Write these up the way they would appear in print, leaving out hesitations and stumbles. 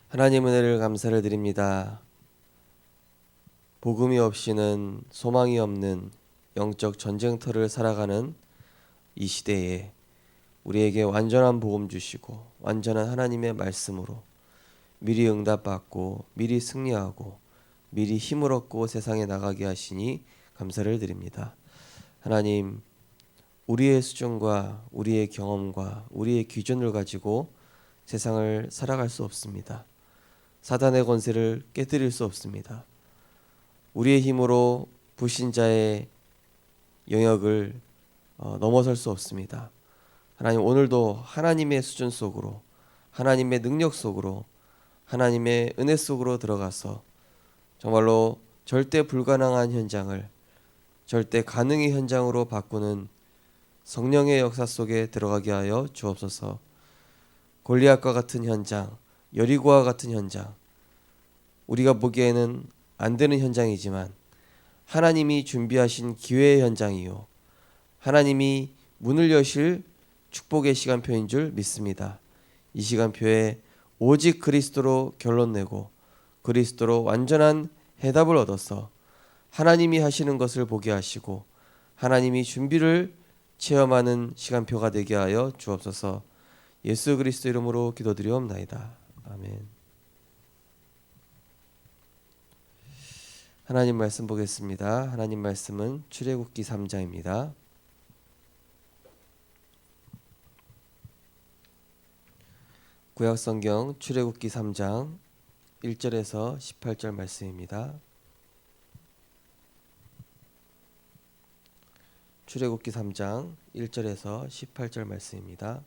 하나님 은혜를 감사를 드립니다. 복음이 없이는 소망이 없는 영적 전쟁터를 살아가는 이 시대에 우리에게 완전한 복음 주시고 완전한 하나님의 말씀으로 미리 응답받고 미리 승리하고 미리 힘을 얻고 세상에 나가게 하시니 감사를 드립니다. 하나님, 우리의 수준과 우리의 경험과 우리의 기준을 가지고 세상을 살아갈 수 없습니다. 사단의 권세를 깨뜨릴 수 없습니다. 우리의 힘으로 불신자의 영역을 넘어설 수 없습니다. 하나님, 오늘도 하나님의 수준 속으로, 하나님의 능력 속으로, 하나님의 은혜 속으로 들어가서 정말로 절대 불가능한 현장을 절대 가능의 현장으로 바꾸는 성령의 역사 속에 들어가게 하여 주옵소서. 골리앗과 같은 현장, 여리고와 같은 현장, 우리가 보기에는 안 되는 현장이지만 하나님이 준비하신 기회의 현장이요, 하나님이 문을 여실 축복의 시간표인 줄 믿습니다. 이 시간표에 오직 그리스도로 결론 내고 그리스도로 완전한 해답을 얻어서 하나님이 하시는 것을 보게 하시고 하나님이 준비를 체험하는 시간표가 되게 하여 주옵소서. 예수 그리스도 이름으로 기도드리옵나이다. 아멘. 하나님 말씀 보겠습니다. 하나님 말씀은 출애굽기 3장입니다. 구약성경 출애굽기 3장 1절에서 18절 말씀입니다. 출애굽기 3장 1절에서 18절 말씀입니다.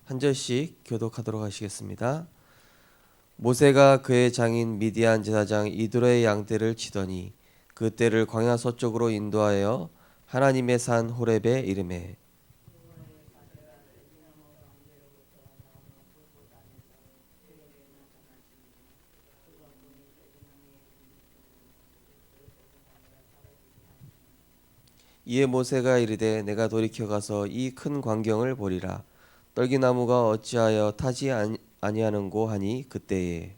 한 절씩 교독하도록 하시겠습니다. 모세가 그의 장인 미디안 제사장 이드로의 양떼를 치더니 그 떼를 광야 서쪽으로 인도하여 하나님의 산 호렙에 이르매 이에 모세가 이르되 내가 돌이켜 가서 이 큰 광경을 보리라. 떨기나무가 어찌하여 타지 아니하는고 하니 그때에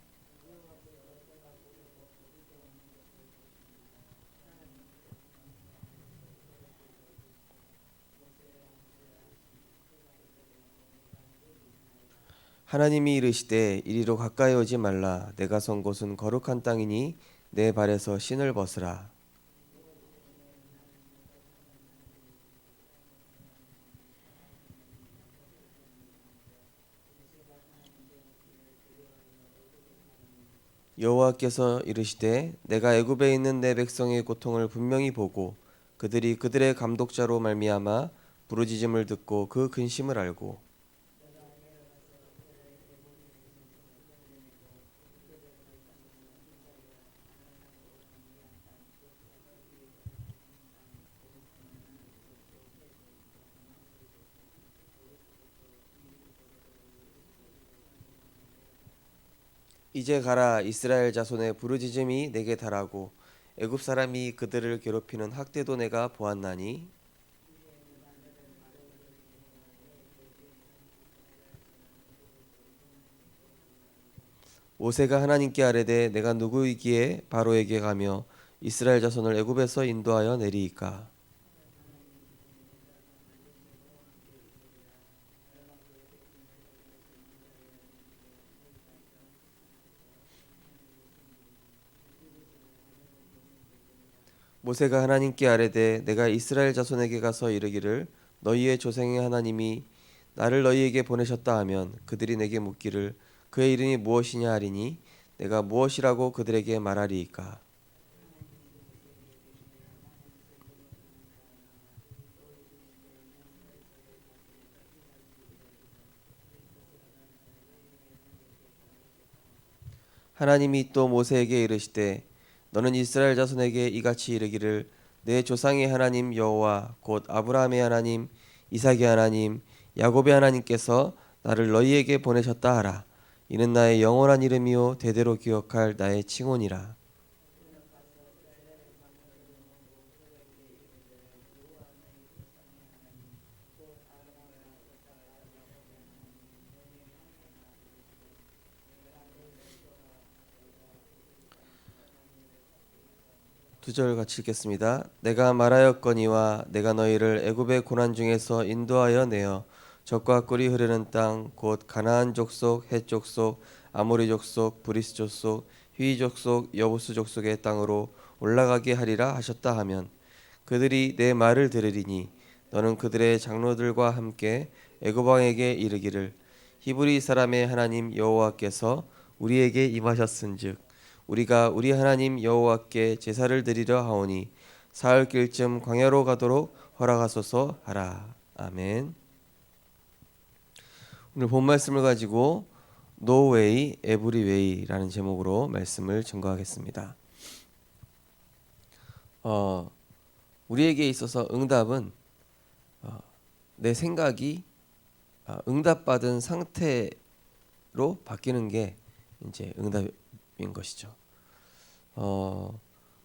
하나님이 이르시되 이리로 가까이 오지 말라. 내가 선 곳은 거룩한 땅이니 내 발에서 신을 벗으라. 여호와께서 이르시되 내가 애굽에 있는 내 백성의 고통을 분명히 보고 그들이 그들의 감독자로 말미암아 부르짖음을 듣고 그 근심을 알고 이제 가라. 이스라엘 자손의 부르짖음이 내게 달하고 애굽 사람이 그들을 괴롭히는 학대도 내가 보았나니 모세가 하나님께 아뢰되 내가 누구이기에 바로에게 가며 이스라엘 자손을 애굽에서 인도하여 내리이까. 모세가 하나님께 아뢰되 내가 이스라엘 자손에게 가서 이르기를 너희의 조상의 하나님이 나를 너희에게 보내셨다 하면 그들이 내게 묻기를 그의 이름이 무엇이냐 하리니 내가 무엇이라고 그들에게 말하리이까. 하나님이 또 모세에게 이르시되 너는 이스라엘 자손에게 이같이 이르기를 내 조상의 하나님 여호와 곧 아브라함의 하나님 이삭의 하나님 야곱의 하나님께서 나를 너희에게 보내셨다 하라. 이는 나의 영원한 이름이요 대대로 기억할 나의 칭혼이라. 2절 같이 읽겠습니다. 내가 말하였거니와 내가 너희를 애굽의 고난 중에서 인도하여 내어 젖과 꿀이 흐르는 땅 곧 가나안 족속, 헷 족속, 아모리 족속, 브리스 족속, 휘 족속, 여부스 족속의 땅으로 올라가게 하리라 하셨다 하면 그들이 내 말을 들으리니 너는 그들의 장로들과 함께 애굽 왕에게 이르기를 히브리 사람의 하나님 여호와께서 우리에게 임하셨은즉 우리가 우리 하나님 여호와께 제사를 드리려 하오니 사흘길쯤 광야로 가도록 허락하소서 하라. 아멘. 오늘 본 말씀을 가지고 No way, every way라는 제목으로 말씀을 증거하겠습니다. 우리에게 있어서 응답은 내 생각이 응답받은 상태로 바뀌는 게 이제 응답인 것이죠.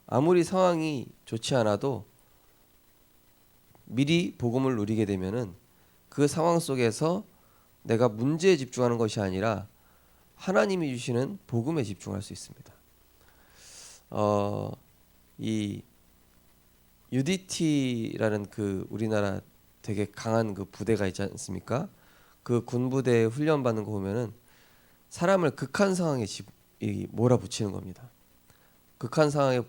아무리 상황이 좋지 않아도 미리 복음을 누리게 되면은 그 상황 속에서 내가 문제에 집중하는 것이 아니라 하나님이 주시는 복음에 집중할 수 있습니다. 이 UDT라는 그 우리나라 되게 강한 그 부대가 있지 않습니까? 그 군부대에 훈련 받는 거 보면은 사람을 극한 상황에 몰아붙이는 겁니다. 극한 상황에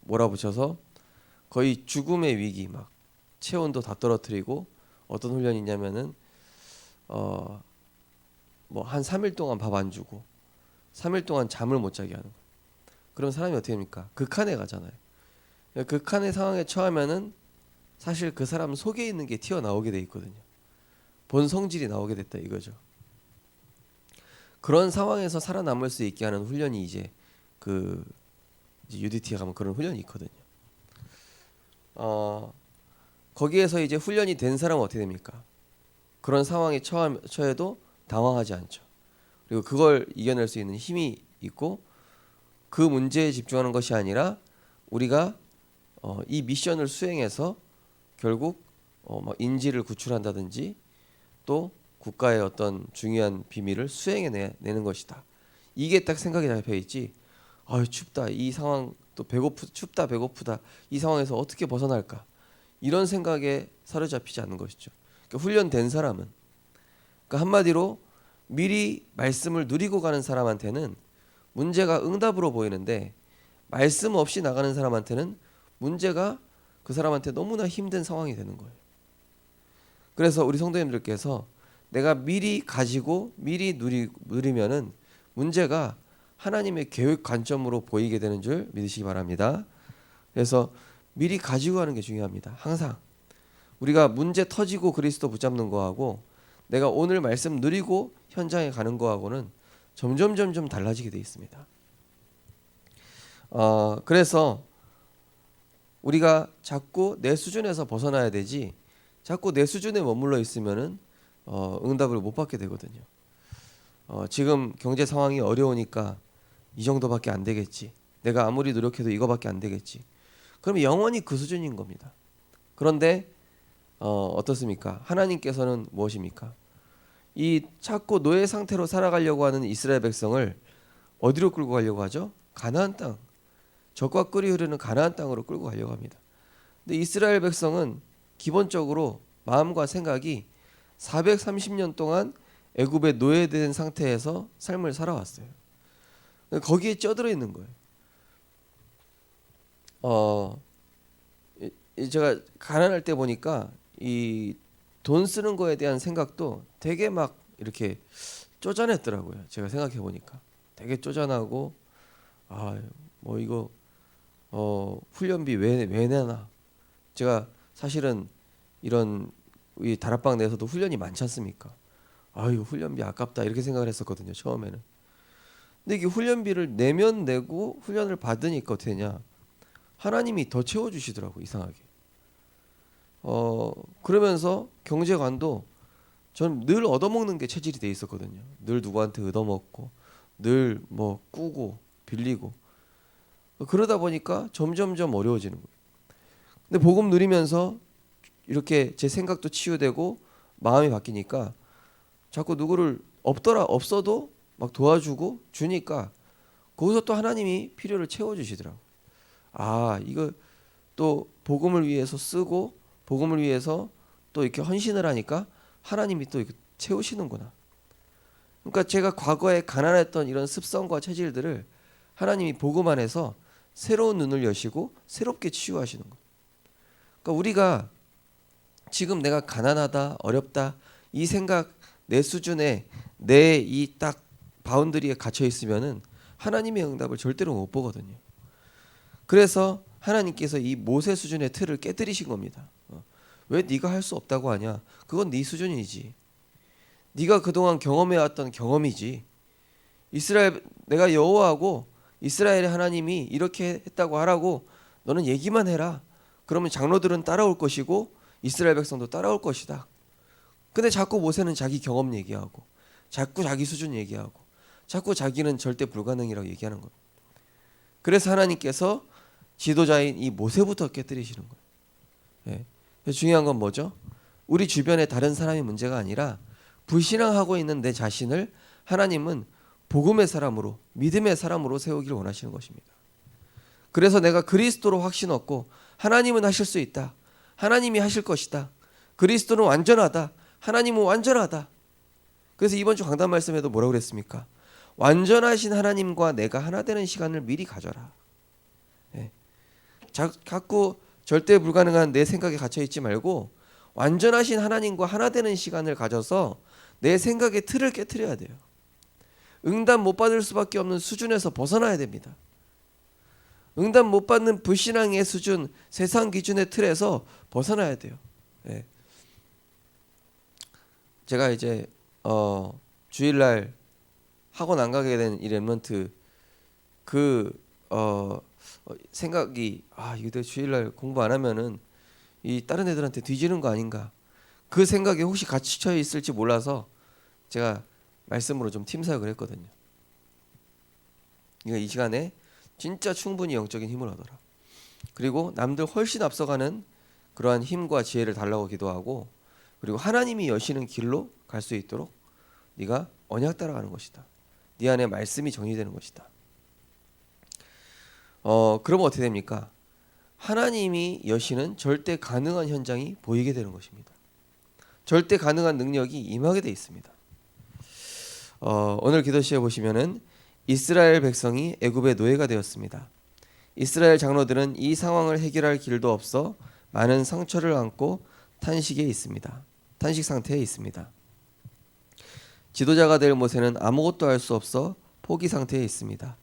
몰아붙여서 거의 죽음의 위기, 막 체온도 다 떨어뜨리고, 어떤 훈련이 있냐면은 뭐 한 3일 동안 밥 안 주고 3일 동안 잠을 못 자게 하는 거예요. 그럼 사람이 어떻게 됩니까? 극한에 가잖아요. 극한의 상황에 처하면은 사실 그 사람 속에 있는 게 튀어나오게 돼 있거든요. 본 성질이 나오게 됐다 이거죠. 그런 상황에서 살아남을 수 있게 하는 훈련이 이제 UDT에 가면 그런 훈련이 있거든요. 거기에서 이제 훈련이 된 사람은 어떻게 됩니까? 그런 상황에 처해도 당황하지 않죠. 그리고 그걸 이겨낼 수 있는 힘이 있고, 그 문제에 집중하는 것이 아니라 우리가 이 미션을 수행해서 결국 막 인지를 구출한다든지 또 국가의 어떤 중요한 비밀을 수행해내는 것이다. 이게 딱 생각이 잡혀 있지. 춥다. 이 상황 또 춥다 배고프다. 이 상황에서 어떻게 벗어날까? 이런 생각에 사로잡히지 않는 것이죠. 그러니까 훈련된 사람은, 그러니까 한마디로 미리 말씀을 누리고 가는 사람한테는 문제가 응답으로 보이는데, 말씀 없이 나가는 사람한테는 문제가 그 사람한테 너무나 힘든 상황이 되는 거예요. 그래서 우리 성도님들께서 내가 미리 가지고 미리 누리면은 문제가 하나님의 계획 관점으로 보이게 되는 줄 믿으시기 바랍니다. 그래서 미리 가지고 가는 게 중요합니다. 항상 우리가 문제 터지고 그리스도 붙잡는 거하고 내가 오늘 말씀 누리고 현장에 가는 거하고는 점점 달라지게 돼 있습니다. 그래서 우리가 자꾸 내 수준에서 벗어나야 되지, 자꾸 내 수준에 머물러 있으면은 응답을 못 받게 되거든요. 지금 경제 상황이 어려우니까 이 정도밖에 안 되겠지. 내가 아무리 노력해도 이거밖에 안 되겠지. 그럼 영원히 그 수준인 겁니다. 그런데 어떻습니까? 하나님께서는 무엇입니까? 이 자꾸 노예 상태로 살아가려고 하는 이스라엘 백성을 어디로 끌고 가려고 하죠? 가나안 땅, 젖과 꿀이 흐르는 가나안 땅으로 끌고 가려고 합니다. 근데 이스라엘 백성은 기본적으로 마음과 생각이 430년 동안 애굽에 노예된 상태에서 삶을 살아왔어요. 거기에 쪄들어 있는 거예요. 제가 가난할 때 보니까 이 돈 쓰는 거에 대한 생각도 되게 막 이렇게 쪼잔했더라고요. 제가 생각해 보니까 되게 쪼잔하고, 뭐 이거 훈련비 왜 내나. 제가 사실은 이런 이 다락방 내에서도 훈련이 많지 않습니까? 이거 훈련비 아깝다 이렇게 생각을 했었거든요, 처음에는. 근데 이게 훈련비를 내면 내고 훈련을 받으니까 어떻게 되냐? 하나님이 더 채워주시더라고, 이상하게. 그러면서 경제관도 저는 늘 얻어먹는 게 체질이 돼 있었거든요. 늘 누구한테 얻어먹고, 늘 뭐 꾸고 빌리고. 그러다 보니까 점점 어려워지는 거예요. 근데 복음 누리면서 이렇게 제 생각도 치유되고 마음이 바뀌니까 자꾸 누구를 없어도 막 도와주고 주니까 거기서 또 하나님이 필요를 채워주시더라고요. 이거 또 복음을 위해서 쓰고 복음을 위해서 또 이렇게 헌신을 하니까 하나님이 또 이렇게 채우시는구나. 그러니까 제가 과거에 가난했던 이런 습성과 체질들을 하나님이 복음 안에서 새로운 눈을 여시고 새롭게 치유하시는 거예요. 그러니까 우리가 지금 내가 가난하다, 어렵다 이 생각 내 수준에 내 이 딱 바운더리에 갇혀 있으면은 하나님의 응답을 절대로 못 보거든요. 그래서 하나님께서 이 모세 수준의 틀을 깨뜨리신 겁니다. 왜 네가 할 수 없다고 하냐? 그건 네 수준이지. 네가 그동안 경험해왔던 경험이지. 내가 여호와하고 이스라엘의 하나님이 이렇게 했다고 하라고 너는 얘기만 해라. 그러면 장로들은 따라올 것이고 이스라엘 백성도 따라올 것이다. 근데 자꾸 모세는 자기 경험 얘기하고 자꾸 자기 수준 얘기하고 자꾸 자기는 절대 불가능이라고 얘기하는 거예요. 그래서 하나님께서 지도자인 이 모세부터 깨뜨리시는 거예요. 예. 중요한 건 뭐죠? 우리 주변에 다른 사람의 문제가 아니라 불신앙하고 있는 내 자신을 하나님은 복음의 사람으로 믿음의 사람으로 세우기를 원하시는 것입니다. 그래서 내가 그리스도로 확신 얻고 하나님은 하실 수 있다. 하나님이 하실 것이다. 그리스도는 완전하다. 하나님은 완전하다. 그래서 이번 주 강단 말씀에도 뭐라고 그랬습니까? 완전하신 하나님과 내가 하나 되는 시간을 미리 가져라. 예. 자꾸 절대 불가능한 내 생각에 갇혀 있지 말고 완전하신 하나님과 하나 되는 시간을 가져서 내 생각의 틀을 깨트려야 돼요. 응답 못 받을 수밖에 없는 수준에서 벗어나야 됩니다. 응답 못 받는 불신앙의 수준, 세상 기준의 틀에서 벗어나야 돼요. 예. 제가 이제 주일날 학원 안 가게 된 이 랩런트 생각이 이거 주일날 공부 안 하면은 이 다른 애들한테 뒤지는 거 아닌가, 그 생각에 혹시 갇혀 있을지 몰라서 제가 말씀으로 좀 팀 사역을 했거든요. 그러니까 이 시간에 진짜 충분히 영적인 힘을 얻어라. 그리고 남들 훨씬 앞서가는 그러한 힘과 지혜를 달라고 기도하고, 그리고 하나님이 여시는 길로 갈 수 있도록 네가 언약 따라가는 것이다. 네 안에 말씀이 정리되는 것이다. 그러면 어떻게 됩니까? 하나님이 여시는 절대 가능한 현장이 보이게 되는 것입니다. 절대 가능한 능력이 임하게 돼 있습니다. 오늘 기도 시에 보시면은 이스라엘 백성이 애굽의 노예가 되었습니다. 이스라엘 장로들은 이 상황을 해결할 길도 없어 많은 상처를 안고 탄식 상태에 있습니다. 지도자가 될 모세는 아무것도 할 수 없어 포기 상태에 있습니다.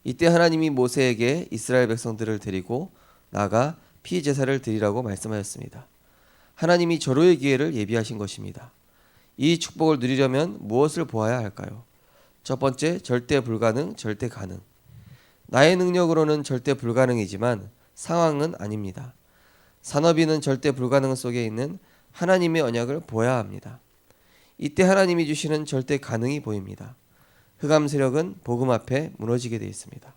이때 하나님이 모세에게 이스라엘 백성들을 데리고 나가 피 제사를 드리라고 말씀하셨습니다. 하나님이 절호의 기회를 예비하신 것입니다. 이 축복을 누리려면 무엇을 보아야 할까요? 첫 번째, 절대 불가능, 절대 가능. 나의 능력으로는 절대 불가능이지만 상황은 아닙니다. 산업인은 절대 불가능 속에 있는 하나님의 언약을 보아야 합니다. 이때 하나님이 주시는 절대 가능이 보입니다. 흑암 세력은 복음 앞에 무너지게 되어 있습니다.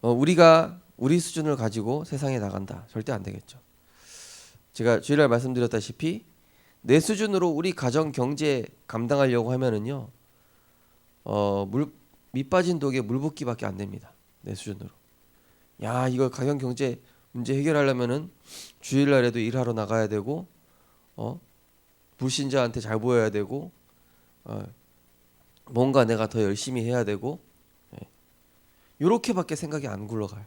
우리가 우리 수준을 가지고 세상에 나간다. 절대 안 되겠죠. 제가 주일날 말씀드렸다시피 내 수준으로 우리 가정 경제 감당하려고 하면은요, 밑 빠진 독에 물 붓기밖에 안 됩니다. 내 수준으로. 이거 가정 경제 문제 해결하려면은 주일날에도 일하러 나가야 되고, 불신자한테 잘 보여야 되고, 뭔가 내가 더 열심히 해야 되고, 요렇게밖에 생각이 안 굴러가요.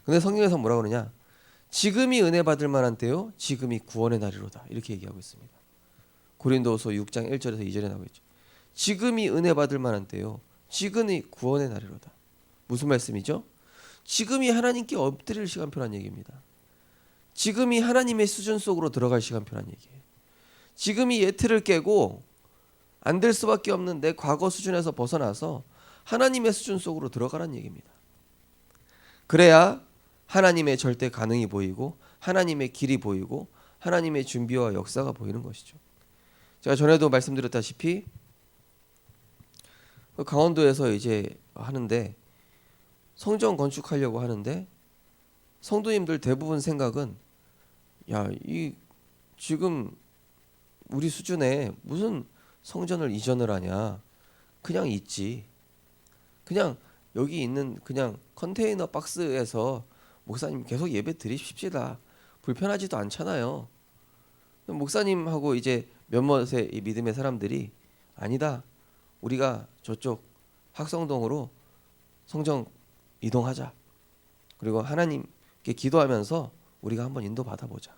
근데 성경에서 뭐라 그러냐? 지금이 은혜 받을 만한 때요, 지금이 구원의 날이로다. 이렇게 얘기하고 있습니다. 고린도후서 6장 1절에서 2절에 나오고 있죠. 지금이 은혜 받을 만한 때요, 지금이 구원의 날이로다. 무슨 말씀이죠? 지금이 하나님께 엎드릴 시간표란 얘기입니다. 지금이 하나님의 수준 속으로 들어갈 시간표란 얘기예요. 지금이 예틀을 깨고 안 될 수밖에 없는 내 과거 수준에서 벗어나서 하나님의 수준 속으로 들어가란 얘기입니다. 그래야 하나님의 절대 가능이 보이고 하나님의 길이 보이고 하나님의 준비와 역사가 보이는 것이죠. 제가 전에도 말씀드렸다시피 강원도에서 이제 하는데, 성전 건축하려고 하는데 성도님들 대부분 생각은 이 지금 우리 수준에 무슨 성전을 이전을 하냐, 그냥 있지, 그냥 여기 있는 그냥 컨테이너 박스에서 목사님 계속 예배 드리십시다. 불편하지도 않잖아요. 목사님하고 이제 몇몇의 이 믿음의 사람들이 아니다. 우리가 저쪽 학성동으로 성정 이동하자. 그리고 하나님께 기도하면서 우리가 한번 인도 받아보자.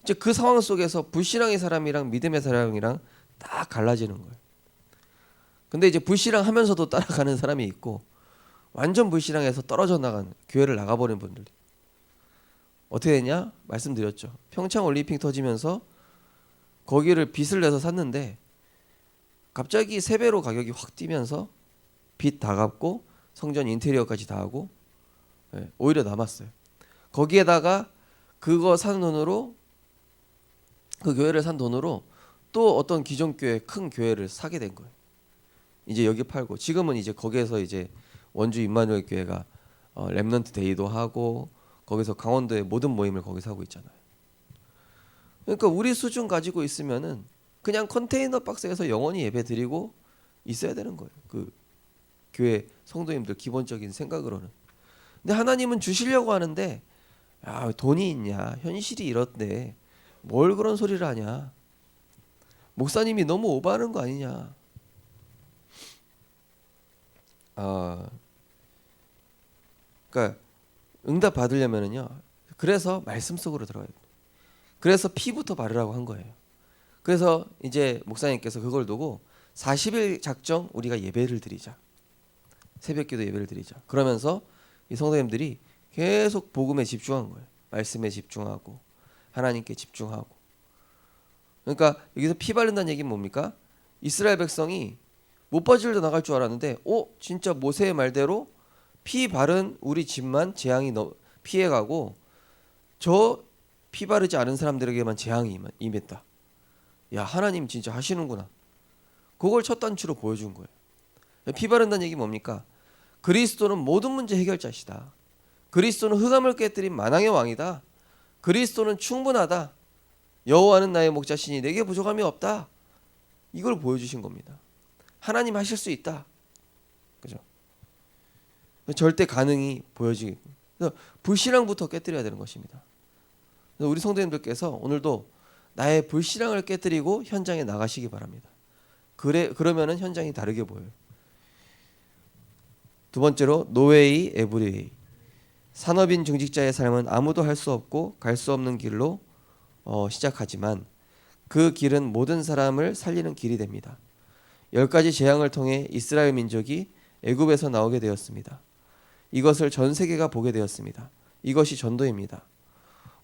이제 그 상황 속에서 불신앙의 사람이랑 믿음의 사람이랑 딱 갈라지는 거예요. 근데 이제 불신앙하면서도 따라가는 사람이 있고 완전 불신앙에서 떨어져 나간 교회를 나가버린 분들이 어떻게 됐냐? 말씀드렸죠. 평창 올림픽 터지면서 거기를 빚을 내서 샀는데 갑자기 3배로 가격이 확 뛰면서 빚 다 갚고 성전 인테리어까지 다 하고 오히려 남았어요. 거기에다가 그거 산 돈으로 그 교회를 산 돈으로 또 어떤 기존 교회 큰 교회를 사게 된 거예요. 이제 여기 팔고 지금은 이제 거기에서 이제 원주 임마누엘 교회가 렘넌트 데이도 하고 거기서 강원도의 모든 모임을 거기서 하고 있잖아요. 그러니까 우리 수준 가지고 있으면은 그냥 컨테이너 박스에서 영원히 예배 드리고 있어야 되는 거예요. 그 교회 성도님들 기본적인 생각으로는. 근데 하나님은 주시려고 하는데 야, 돈이 있냐? 현실이 이렇대. 뭘 그런 소리를 하냐? 목사님이 너무 오버하는 거 아니냐? 그러니까 응답 받으려면은요. 그래서 말씀 속으로 들어가야 돼요. 그래서 피부터 바르라고 한 거예요. 그래서 이제 목사님께서 그걸 두고 40일 작정 우리가 예배를 드리자. 새벽기도 예배를 드리자. 그러면서 이 성도님들이 계속 복음에 집중한 거예요. 말씀에 집중하고 하나님께 집중하고. 그러니까 여기서 피 바른다는 얘기는 뭡니까? 이스라엘 백성이 못 빠질려 나갈 줄 알았는데 진짜 모세의 말대로 피 바른 우리 집만 재앙이 피해가고 저 피 바르지 않은 사람들에게만 재앙이 임했다. 야, 하나님 진짜 하시는구나. 그걸 첫 단추로 보여준 거예요. 피 바른다는 얘기 뭡니까? 그리스도는 모든 문제 해결자시다. 그리스도는 흑암을 깨뜨린 만왕의 왕이다. 그리스도는 충분하다. 여호와는 나의 목자시니 내게 부족함이 없다. 이걸 보여주신 겁니다. 하나님 하실 수 있다. 그죠? 절대 가능이 보여지고. 그래서 불신앙부터 깨뜨려야 되는 것입니다. 우리 성도님들께서 오늘도 나의 불신앙을 깨뜨리고 현장에 나가시기 바랍니다. 그러면은 현장이 다르게 보여요. 두 번째로 노웨이 에브리웨이. 산업인 중직자의 삶은 아무도 할 수 없고 갈 수 없는 길로 시작하지만 그 길은 모든 사람을 살리는 길이 됩니다. 10가지 재앙을 통해 이스라엘 민족이 애굽에서 나오게 되었습니다. 이것을 전 세계가 보게 되었습니다. 이것이 전도입니다.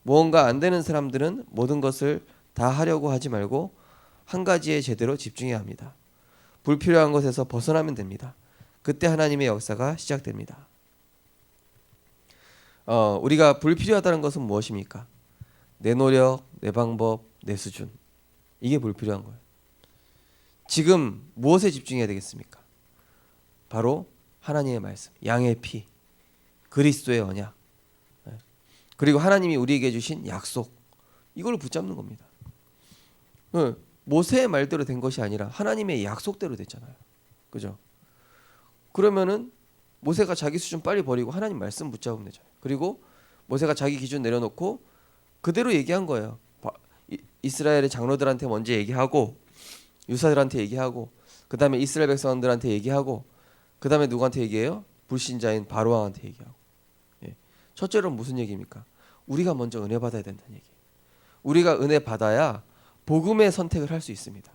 무언가 안 되는 사람들은 모든 것을 다 하려고 하지 말고 한 가지에 제대로 집중해야 합니다. 불필요한 것에서 벗어나면 됩니다. 그때 하나님의 역사가 시작됩니다. 우리가 불필요하다는 것은 무엇입니까? 내 노력, 내 방법, 내 수준. 이게 불필요한 거예요. 지금 무엇에 집중해야 되겠습니까? 바로 하나님의 말씀, 양의 피, 그리스도의 언약, 그리고 하나님이 우리에게 주신 약속, 이걸 붙잡는 겁니다. 모세의 말대로 된 것이 아니라 하나님의 약속대로 됐잖아요. 그죠? 그러면은 모세가 자기 수준 빨리 버리고 하나님 말씀 붙잡으면 되잖아요. 그리고 모세가 자기 기준 내려놓고 그대로 얘기한 거예요. 이스라엘의 장로들한테 먼저 얘기하고 유사들한테 얘기하고 그 다음에 이스라엘 백성들한테 얘기하고 그 다음에 누구한테 얘기해요? 불신자인 바로왕한테 얘기하고. 첫째로는 무슨 얘기입니까? 우리가 먼저 은혜 받아야 된다는 얘기. 우리가 은혜 받아야 복음의 선택을 할 수 있습니다.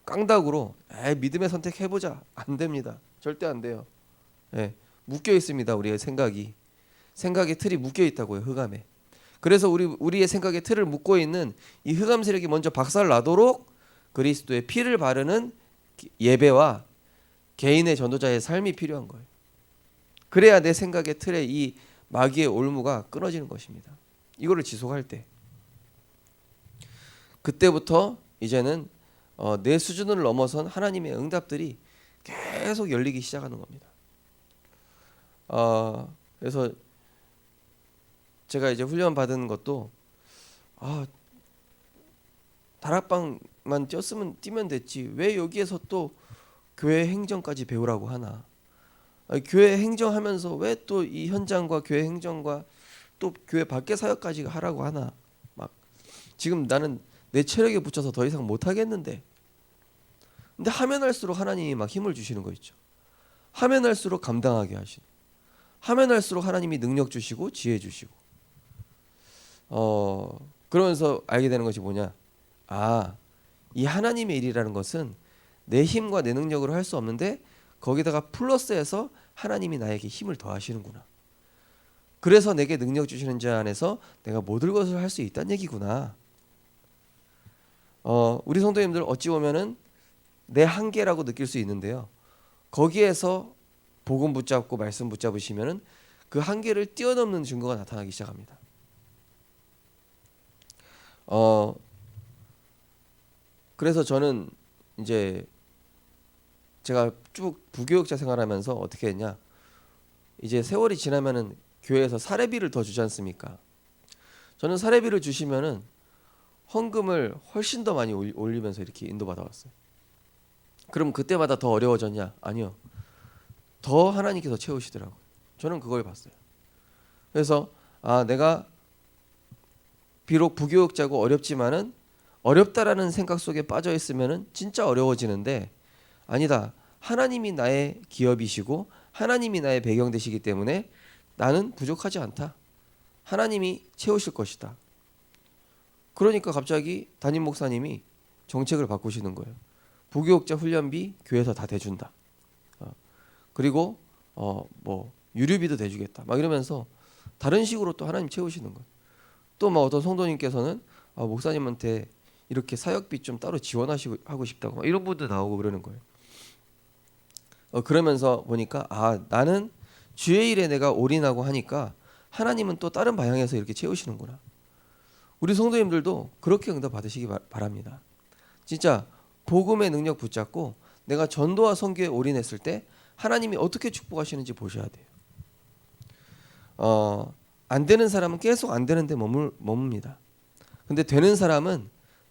깡다구로 믿음의 선택 해보자. 안 됩니다. 절대 안 돼요. 묶여 있습니다. 우리의 생각의 틀이 묶여 있다고요. 흑암에. 그래서 우리의 생각의 틀을 묶고 있는 이 흑암 세력이 먼저 박살 나도록 그리스도의 피를 바르는 예배와 개인의 전도자의 삶이 필요한 거예요. 그래야 내 생각의 틀에 이 마귀의 올무가 끊어지는 것입니다. 이거를 지속할 때 그때부터 이제는 내 수준을 넘어선 하나님의 응답들이 계속 열리기 시작하는 겁니다. 그래서 제가 이제 훈련 받은 것도 다락방만 뛰면 됐지 왜 여기에서 또 교회 행정까지 배우라고 하나? 교회 행정하면서 왜 또 이 현장과 교회 행정과 또 교회 밖의 사역까지 하라고 하나? 막 지금 나는 내 체력에 붙여서 더 이상 못 하겠는데. 근데 하면 할수록 하나님이 막 힘을 주시는 거 있죠. 하면 할수록 감당하게 하시는. 하면 할수록 하나님이 능력 주시고 지혜 주시고. 그러면서 알게 되는 것이 뭐냐? 이 하나님의 일이라는 것은 내 힘과 내 능력으로 할 수 없는데 거기다가 플러스해서 하나님이 나에게 힘을 더하시는구나. 그래서 내게 능력 주시는 자 안에서 내가 모든 것을 할 수 있다는 얘기구나. 우리 성도님들 어찌 보면은 내 한계라고 느낄 수 있는데요. 거기에서 복음 붙잡고 말씀 붙잡으시면은 그 한계를 뛰어넘는 증거가 나타나기 시작합니다. 그래서 저는 이제 제가 쭉 부교육자 생활하면서 어떻게 했냐? 이제 세월이 지나면은 교회에서 사례비를 더 주지 않습니까? 저는 사례비를 주시면은 헌금을 훨씬 더 많이 올리면서 이렇게 인도받아 왔어요. 그럼 그때마다 더 어려워졌냐? 아니요. 더 하나님께서 채우시더라고요. 저는 그걸 봤어요. 그래서 내가 비록 부교육자고 어렵지만은 어렵다라는 생각 속에 빠져 있으면은 진짜 어려워지는데 아니다. 하나님이 나의 기업이시고 하나님이 나의 배경 되시기 때문에 나는 부족하지 않다. 하나님이 채우실 것이다. 그러니까 갑자기 담임 목사님이 정책을 바꾸시는 거예요. 부교육자 훈련비 교회에서 다 대준다. 그리고 뭐 유류비도 대주겠다. 막 이러면서 다른 식으로 또 하나님 채우시는 거예요. 또 막 어떤 성도님께서는 목사님한테 이렇게 사역비 좀 따로 지원하고 싶다고 막 이런 분도 나오고 그러는 거예요. 그러면서 보니까 나는 주의 일에 내가 올인하고 하니까 하나님은 또 다른 방향에서 이렇게 채우시는구나. 우리 성도님들도 그렇게 응답 받으시기 바랍니다. 진짜 복음의 능력 붙잡고 내가 전도와 선교에 올인했을 때 하나님이 어떻게 축복하시는지 보셔야 돼요. 안 되는 사람은 계속 안 되는데 머뭅니다. 근데 되는 사람은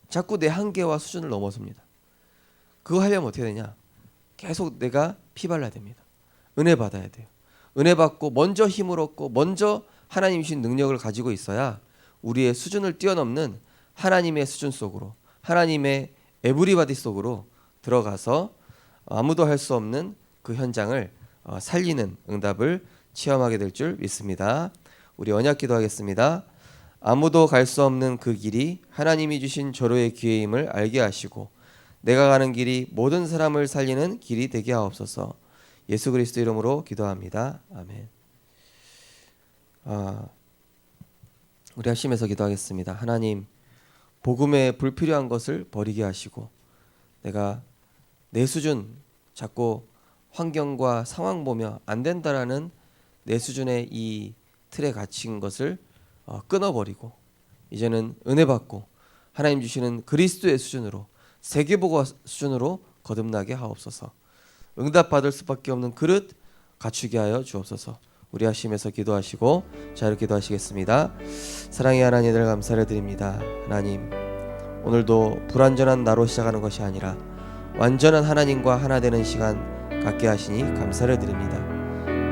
자꾸 내 한계와 수준을 넘어섭니다. 그거 하려면 어떻게 되냐? 계속 내가 피발라야 됩니다. 은혜 받아야 돼요. 은혜 받고 먼저 힘을 얻고 먼저 하나님 주신 능력을 가지고 있어야 우리의 수준을 뛰어넘는 하나님의 수준 속으로, 하나님의 에브리바디 속으로 들어가서 아무도 할 수 없는 그 현장을 살리는 응답을 체험하게 될 줄 믿습니다. 우리 언약 기도하겠습니다. 아무도 갈 수 없는 그 길이 하나님이 주신 절호의 기회임을 알게 하시고 내가 가는 길이 모든 사람을 살리는 길이 되게 하옵소서. 예수 그리스도 이름으로 기도합니다. 아멘. 우리 하심에서 기도하겠습니다. 하나님, 복음에 불필요한 것을 버리게 하시고 내가 내 수준 자꾸 환경과 상황 보며 안 된다라는 내 수준의 이 틀에 갇힌 것을 끊어버리고 이제는 은혜 받고 하나님 주시는 그리스도의 수준으로 세계보고 수준으로 거듭나게 하옵소서. 응답받을 수밖에 없는 그릇 갖추게 하여 주옵소서. 우리 하심에서 기도하시고 자유롭게 기도하시겠습니다. 사랑의 하나님들 감사를 드립니다. 하나님, 오늘도 불완전한 나로 시작하는 것이 아니라 완전한 하나님과 하나 되는 시간 갖게 하시니 감사를 드립니다.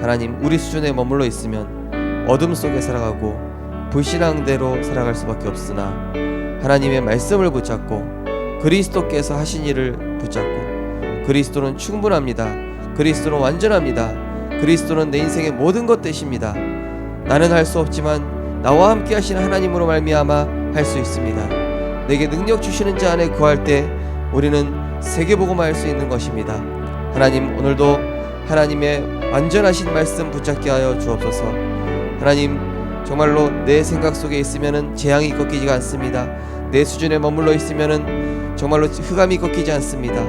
하나님, 우리 수준에 머물러 있으면 어둠 속에 살아가고 불신앙대로 살아갈 수밖에 없으나 하나님의 말씀을 붙잡고 그리스도께서 하신 일을 붙잡고 그리스도는 충분합니다. 그리스도는 완전합니다. 그리스도는 내 인생의 모든 것 되십니다. 나는 할 수 없지만 나와 함께 하시는 하나님으로 말미암아 할 수 있습니다. 내게 능력 주시는 자 안에 구할 때 우리는 세계복음화 할 수 있는 것입니다. 하나님, 오늘도 하나님의 완전하신 말씀 붙잡게 하여 주옵소서. 하나님, 정말로 내 생각 속에 있으면은 재앙이 꺾이지가 않습니다. 내 수준에 머물러 있으면은 정말로 흑암이 꺾이지 않습니다.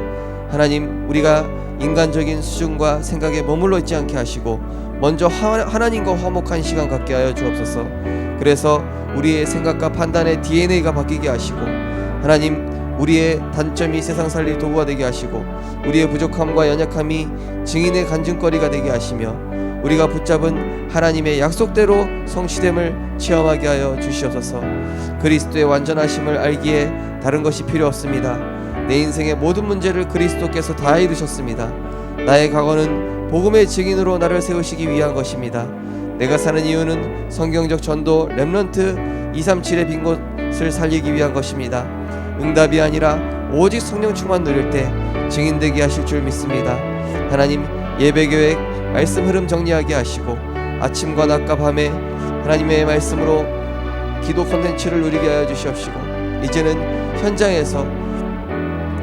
하나님, 우리가 인간적인 수준과 생각에 머물러 있지 않게 하시고 먼저 하나님과 화목한 시간 갖게 하여 주옵소서. 그래서 우리의 생각과 판단의 DNA가 바뀌게 하시고 하나님, 우리의 단점이 세상 살릴 도구가 되게 하시고 우리의 부족함과 연약함이 증인의 간증거리가 되게 하시며 우리가 붙잡은 하나님의 약속대로 성취됨을 체험하게 하여 주시옵소서. 그리스도의 완전하심을 알기에 다른 것이 필요 없습니다. 내 인생의 모든 문제를 그리스도께서 다 이루셨습니다. 나의 과거는 복음의 증인으로 나를 세우시기 위한 것입니다. 내가 사는 이유는 성경적 전도 렘넌트 237의 빈 곳을 살리기 위한 것입니다. 응답이 아니라 오직 성령 충만 누릴 때 증인되게 하실 줄 믿습니다. 하나님, 예배 계획, 말씀 흐름 정리하게 하시고 아침과 낮과 밤에 하나님의 말씀으로 기도 콘텐츠를 누리게 하여 주시옵시고, 이제는 현장에서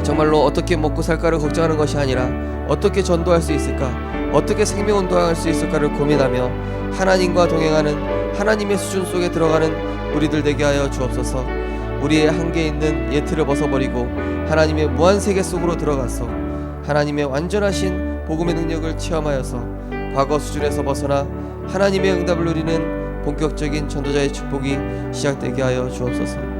정말로 어떻게 먹고 살까를 걱정하는 것이 아니라 어떻게 전도할 수 있을까, 어떻게 생명운동할 수 있을까를 고민하며 하나님과 동행하는 하나님의 수준 속에 들어가는 우리들 되게 하여 주옵소서. 우리의 한계 있는 예틀을 벗어버리고 하나님의 무한 세계 속으로 들어가서 하나님의 완전하신 복음의 능력을 체험하여서 과거 수준에서 벗어나 하나님의 응답을 누리는 본격적인 전도자의 축복이 시작되게 하여 주옵소서.